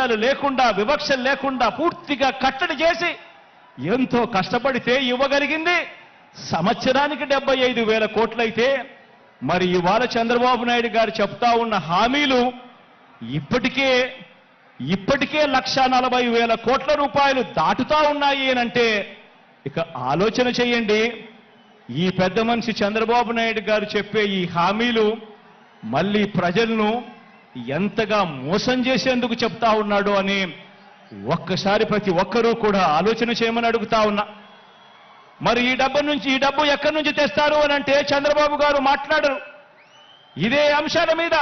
విద్వేషాలు లేకుండా వివక్షలు లేకుండా పూర్తిగా కట్టడి చేసి ఎంతో కష్టపడితే ఇవ్వగలిగింది సంవత్సరానికి 75,000 కోట్లయితే మరి ఇవాళ చంద్రబాబు నాయుడు గారు చెప్తా ఉన్న హామీలు ఇప్పటికే 1,40,000 కోట్ల రూపాయలు దాటుతా ఉన్నాయి అంటే ఇక ఆలోచన చేయండి. ఈ పెద్ద మనిషి చంద్రబాబు నాయుడు గారు చెప్పే ఈ హామీలు మళ్ళీ ప్రజలను ఎంతగా మోసం చేసేందుకు చెప్తా ఉన్నాడు అని ఒక్కసారి ప్రతి ఒక్కరూ కూడా ఆలోచన చేయమని అడుగుతా ఉన్నా. మరి ఈ డబ్బు ఎక్కడి నుంచి తెస్తారు అని అంటే చంద్రబాబు గారు మాట్లాడరు. ఇదే అంశాల మీద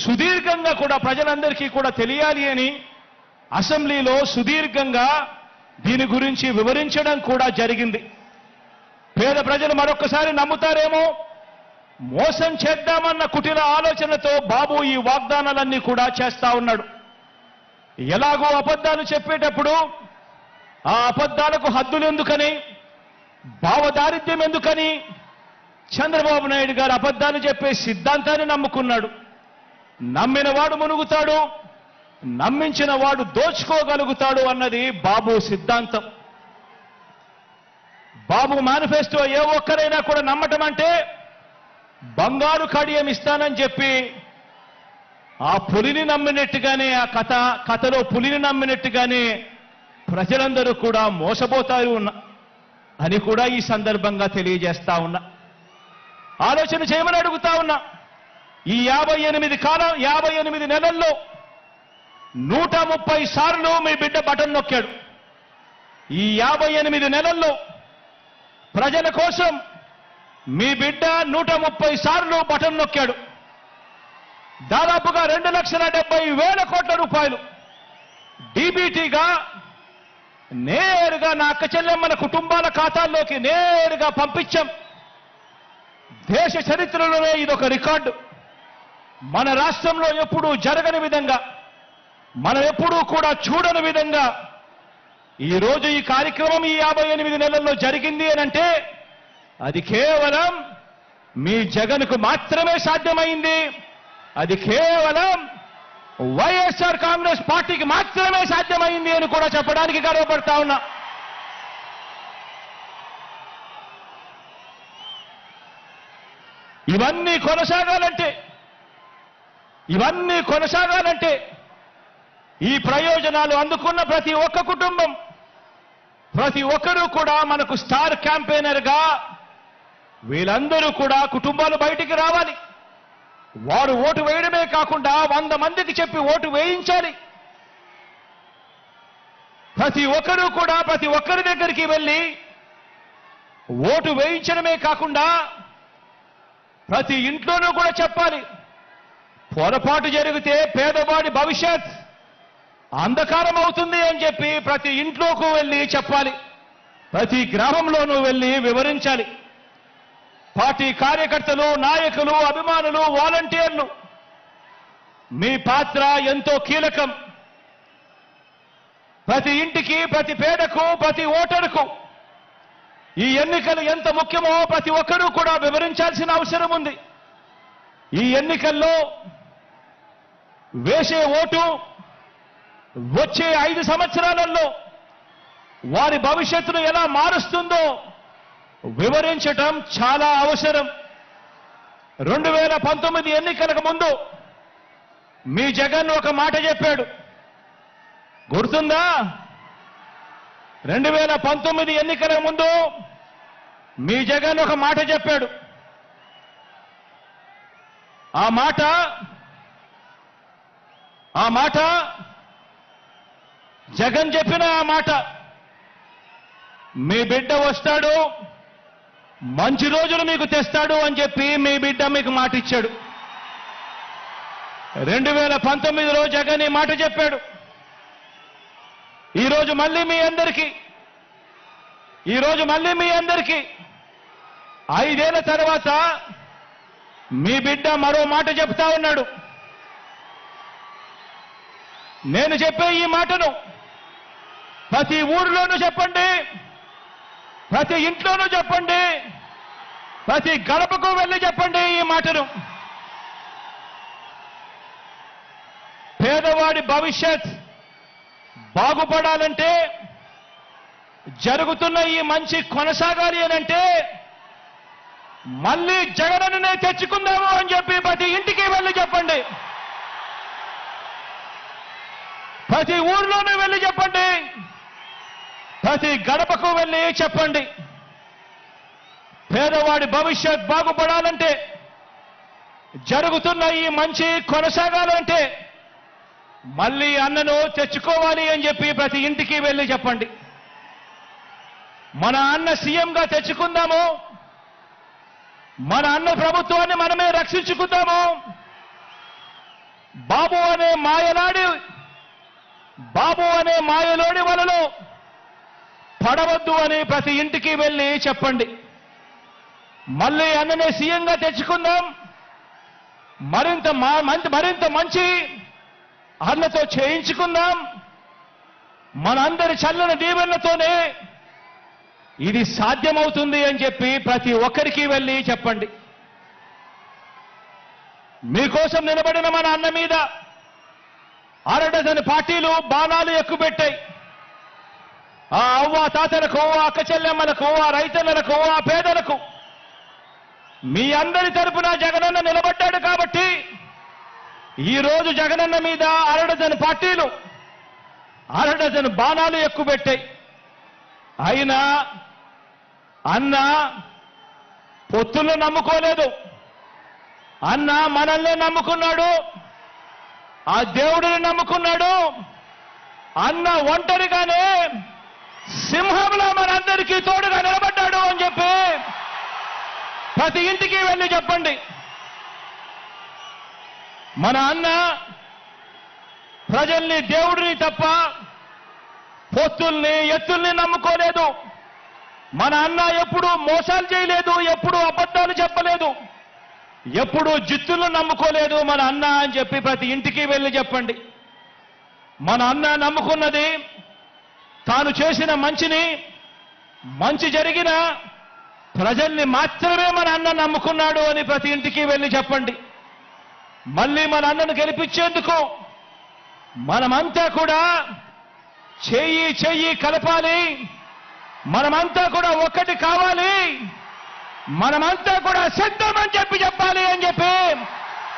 సుదీర్ఘంగా కూడా ప్రజలందరికీ కూడా తెలియాలి అని అసెంబ్లీలో సుదీర్ఘంగా దీని గురించి వివరించడం కూడా జరిగింది. పేద ప్రజలు మరొకసారి నమ్ముతారేమో, మోసం చేద్దామన్న కుటిల ఆలోచనతో బాబు ఈ వాగ్దానాలన్నీ కూడా చేస్తా ఉన్నాడు. ఎలాగో అబద్ధాలు చెప్పేటప్పుడు ఆ అబద్ధాలకు హద్దులు ఎందుకని, భావదారిద్ర్యం ఎందుకని చంద్రబాబు నాయుడు గారు అబద్ధాలు చెప్పే సిద్ధాంతాన్ని నమ్ముకున్నాడు. నమ్మిన వాడు మునుగుతాడు, నమ్మించిన వాడు దోచుకోగలుగుతాడు అన్నది బాబు సిద్ధాంతం. బాబు మేనిఫెస్టో ఏ ఒక్కరైనా కూడా నమ్మటం అంటే బంగారు కడియం ఇస్తానని చెప్పి ఆ పులిని నమ్మినట్టుగానే ఆ కథలో పులిని నమ్మినట్టుగానే ప్రజలందరూ కూడా మోసపోతారు అని కూడా ఈ సందర్భంగా తెలియజేస్తా ఉన్నా. ఆలోచన చేయమని అడుగుతా ఉన్నా. ఈ 58 నెలల్లో 130 సార్లు మీ బిడ్డ బటన్ నొక్కాడు. ఈ 58 నెలల్లో ప్రజల కోసం మీ బిడ్డ 130 సార్లు బటన్ నొక్కాడు. దాదాపుగా 2,70,000 కోట్ల రూపాయలు డీబీటీగా నేరుగా నా అక్క చెల్లెమ్మల కుటుంబాల ఖాతాల్లోకి నేరుగా పంపించాం. దేశ చరిత్రలోనే ఇదొక రికార్డు. మన రాష్ట్రంలో ఎప్పుడూ జరగని విధంగా, మనం ఎప్పుడూ కూడా చూడని విధంగా ఈరోజు ఈ కార్యక్రమం ఈ 58 నెలల్లో జరిగింది అనంటే అది కేవలం మీ జగన్కు మాత్రమే సాధ్యమైంది. అది కేవలం వైఎస్ఆర్ కాంగ్రెస్ పార్టీకి మాత్రమే సాధ్యమైంది అని కూడా చెప్పడానికి గర్వపడతా ఉన్నా. ఇవన్నీ కొనసాగాలంటే ఈ ప్రయోజనాలు అందుకున్న ప్రతి ఒక్క కుటుంబం, ప్రతి ఒక్కరూ కూడా మనకు స్టార్ క్యాంపెయినర్గా వీళ్ళందరూ కూడా కుటుంబాలు బయటికి రావాలి. వారు ఓటు వేయడమే కాకుండా 100 మందికి చెప్పి ఓటు వేయించాలి. ప్రతి ఒక్కరూ కూడా ప్రతి ఒక్కరి దగ్గరికి వెళ్ళి ఓటు వేయించడమే కాకుండా ప్రతి ఇంట్లోనూ కూడా చెప్పాలి. పొరపాటు జరిగితే పేదవాడి భవిష్యత్ అంధకారం అవుతుంది అని చెప్పి ప్రతి ఇంట్లోకి వెళ్ళి చెప్పాలి. ప్రతి గ్రామంలోనూ వెళ్ళి వివరించాలి. పార్టీ కార్యకర్తలు, నాయకులు, అభిమానులు, వాలంటీర్లు మీ పాత్ర ఎంతో కీలకం. ప్రతి ఇంటికి, ప్రతి పేదకు, ప్రతి ఓటరుకు ఈ ఎన్నికలు ఎంత ముఖ్యమో ప్రతి ఒక్కరూ కూడా వివరించాల్సిన అవసరం ఉంది. ఈ ఎన్నికల్లో వేసే ఓటు వచ్చే 5 సంవత్సరాలలో వారి భవిష్యత్తును ఎలా మారుస్తుందో వివరించటం చాలా అవసరం. 2019 ఎన్నికలకు ముందు మీ జగన్ ఒక మాట చెప్పాడు, గుర్తుందా? 2019 ఎన్నికల ముందు మీ జగన్ ఒక మాట చెప్పాడు. ఆ మాట జగన్ చెప్పిన ఆ మాట, మీ బిడ్డ వస్తాడు, మంచి రోజులు మీకు తెస్తాడు అని చెప్పి మీ బిడ్డ మీకు మాట ఇచ్చాడు. 2019లో జగన్ ఈ మాట చెప్పాడు. ఈరోజు మళ్ళీ మీ అందరికీ 5 ఏళ్ల తర్వాత మీ బిడ్డ మరో మాట చెప్తా ఉన్నాడు. నేను చెప్పే ఈ మాటను ప్రతి ఊరిలోనూ చెప్పండి, ప్రతి ఇంట్లోనూ చెప్పండి, ప్రతి గడపకు వెళ్ళి చెప్పండి ఈ మాటను. పేదవాడి భవిష్యత్ బాగుపడాలంటే, జరుగుతున్న ఈ మంచి కొనసాగాలి అనంటే మళ్ళీ జగనన్నే తెచ్చుకుందాము అని చెప్పి ప్రతి ఇంటికి వెళ్ళి చెప్పండి. ప్రతి ఊర్లోనూ వెళ్ళి చెప్పండి. ప్రతి గడపకు వెళ్ళి చెప్పండి. పేదవాడి భవిష్యత్ బాగుపడాలంటే, జరుగుతున్న ఈ మంచి కొనసాగాలంటే మళ్ళీ అన్నను తెచ్చుకోవాలి అని చెప్పి ప్రతి ఇంటికి వెళ్ళి చెప్పండి. మన అన్న సీఎంగా తెచ్చుకుందాము. మన అన్న ప్రభుత్వాన్ని మనమే రక్షించుకుందాము. బాబు అనే మాయలోడి వలలో పడవద్దు అని ప్రతి ఇంటికి వెళ్ళి చెప్పండి. మళ్ళీ అన్ననే సీఎంగా తెచ్చుకుందాం. మరింత మంచి అన్నతో చేయించుకుందాం. మనందరి చల్లని దీవెనలతోనే ఇది సాధ్యమవుతుంది అని చెప్పి ప్రతి ఒక్కరికి వెళ్ళి చెప్పండి. మీకోసం నిలబడిన మన అన్న మీద అరడజన్ పార్టీలు బాణాలు ఎక్కుపెట్టాయి. ఆ అవ్వ తాతలకు, ఆ అక్క చెల్లెమ్మలకు, ఆ రైతన్నలకు, ఆ పేదలకు మీ అందరి తరపున జగనన్న నిలబడ్డాడు కాబట్టి ఈ రోజు జగనన్న మీద అరడజన్ పార్టీలు అరడజన్ బాణాలు ఎక్కుపెట్టాయి. అయినా అన్న పొత్తులను నమ్ముకోలేదు. అన్న మనల్ని నమ్ముకున్నాడు. ఆ దేవుడిని నమ్ముకున్నాడు. అన్న ఒంటరిగానే సింహంలో మనందరికీ తోడుగా నిలబడ్డాడు అని చెప్పి ప్రతి ఇంటికి వెళ్ళి చెప్పండి. మన అన్న ప్రజల్ని, దేవుడిని తప్ప పొత్తుల్ని, ఎత్తుల్ని నమ్ముకోలేదు. మన అన్న ఎప్పుడు మోసాలు చేయలేదు, ఎప్పుడు అబద్ధాలు చెప్పలేదు, ఎప్పుడు జిత్తులను నమ్ముకోలేదు మన అన్న అని చెప్పి ప్రతి ఇంటికి వెళ్ళి చెప్పండి. మన అన్న నమ్ముకున్నది తాను చేసిన మంచి జరిగిన ప్రజల్ని మాత్రమే మన అన్న నమ్ముకున్నాడు అని ప్రతి ఇంటికి వెళ్ళి చెప్పండి. మళ్ళీ మన అన్నను గెలిపించేందుకు మనమంతా కూడా చెయ్యి కలపాలి. మనమంతా కూడా ఒక్కటి కావాలి. మనమంతా కూడా సిద్ధం అని చెప్పాలి అని చెప్పి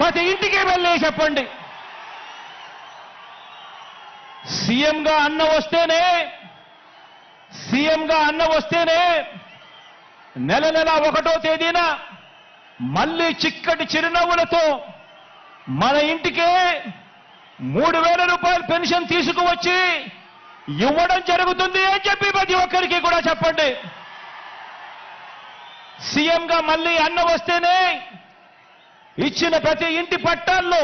ప్రతి ఇంటికి వెళ్ళి చెప్పండి. సీఎంగా అన్న వస్తేనే నెల 1వ తేదీన మళ్ళీ చిక్కటి చిరునవ్వులతో మన ఇంటికే 3,000 రూపాయల పెన్షన్ తీసుకువచ్చి ఇవ్వడం జరుగుతుంది అని చెప్పి ప్రతి ఒక్కరికి కూడా చెప్పండి. సీఎంగా మళ్ళీ అన్న వస్తేనే ఇచ్చిన ప్రతి ఇంటి పట్టాల్లో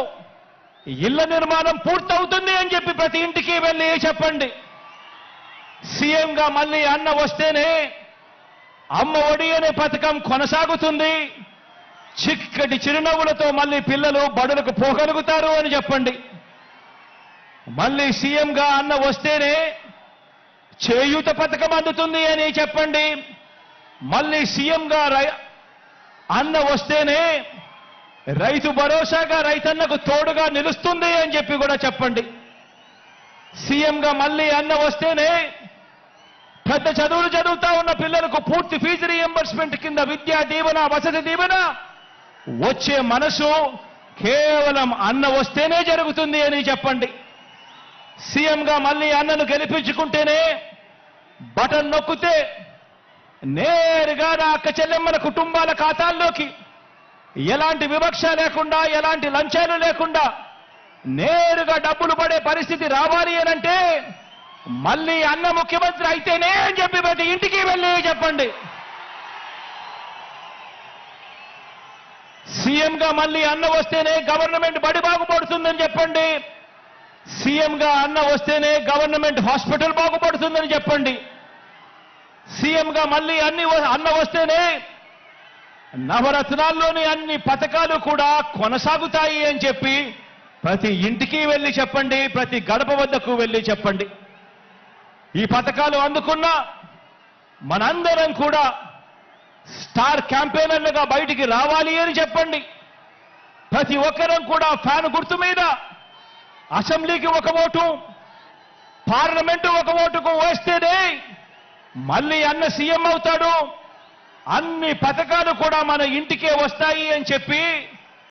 ఇళ్ల నిర్మాణం పూర్తవుతుంది అని చెప్పి ప్రతి ఇంటికి వెళ్ళి చెప్పండి. సీఎంగా మళ్ళీ అన్న వస్తేనే అమ్మ ఒడి అనే పథకం కొనసాగుతుంది. చిక్కటి చిరునవ్వులతో మళ్ళీ పిల్లలు బడులకు పోగలుగుతారు అని చెప్పండి. మళ్ళీ సీఎంగా అన్న వస్తేనే చేయూత పథకం అందుతుంది అని చెప్పండి. మళ్ళీ సీఎంగా అన్న వస్తేనే రైతు భరోసాగా రైతన్నకు తోడుగా నిలుస్తుంది అని చెప్పి కూడా చెప్పండి. సీఎంగా మళ్ళీ అన్న వస్తేనే పెద్ద చదువులు చదువుతా ఉన్న పిల్లలకు పూర్తి ఫీజు రీఎంబర్స్మెంట్ కింద విద్యా దీవెన, వసతి దీవెన వచ్చే మనసు కేవలం అన్న వస్తేనే జరుగుతుంది అని చెప్పండి. సీఎంగా మళ్ళీ అన్నను గెలిపించుకుంటేనే బటన్ నొక్కితే నేరుగా నా అక్క చెల్లెమ్మల కుటుంబాల ఖాతాల్లోకి ఎలాంటి వివక్ష లేకుండా, ఎలాంటి లంచాలు లేకుండా నేరుగా డబ్బులు పడే పరిస్థితి రావాలి అనంటే మళ్ళీ అన్న ముఖ్యమంత్రి అయితేనే అని చెప్పి ప్రతి ఇంటికి వెళ్ళి చెప్పండి. సీఎంగా మళ్ళీ అన్న వస్తేనే గవర్నమెంట్ బడి బాగుపడుతుందని చెప్పండి. సీఎంగా అన్న వస్తేనే గవర్నమెంట్ హాస్పిటల్ బాగుపడుతుందని చెప్పండి. సీఎంగా మళ్ళీ అన్న వస్తేనే నవరత్నాల్లోని అన్ని పథకాలు కూడా కొనసాగుతాయి అని చెప్పి ప్రతి ఇంటికి వెళ్ళి చెప్పండి. ప్రతి గడప వద్దకు వెళ్ళి చెప్పండి. ఈ పథకాలు అందుకున్న మనందరం కూడా స్టార్ క్యాంపెయినర్లుగా బయటికి రావాలి అని చెప్పండి. ప్రతి ఒక్కరం కూడా ఫ్యాన్ గుర్తు మీద అసెంబ్లీకి ఒక ఓటు, పార్లమెంటు ఒక ఓటుకు వేస్తేనే మళ్ళీ అన్న సీఎం అవుతాడు, అన్ని పథకాలు కూడా మన ఇంటికే వస్తాయి అని చెప్పి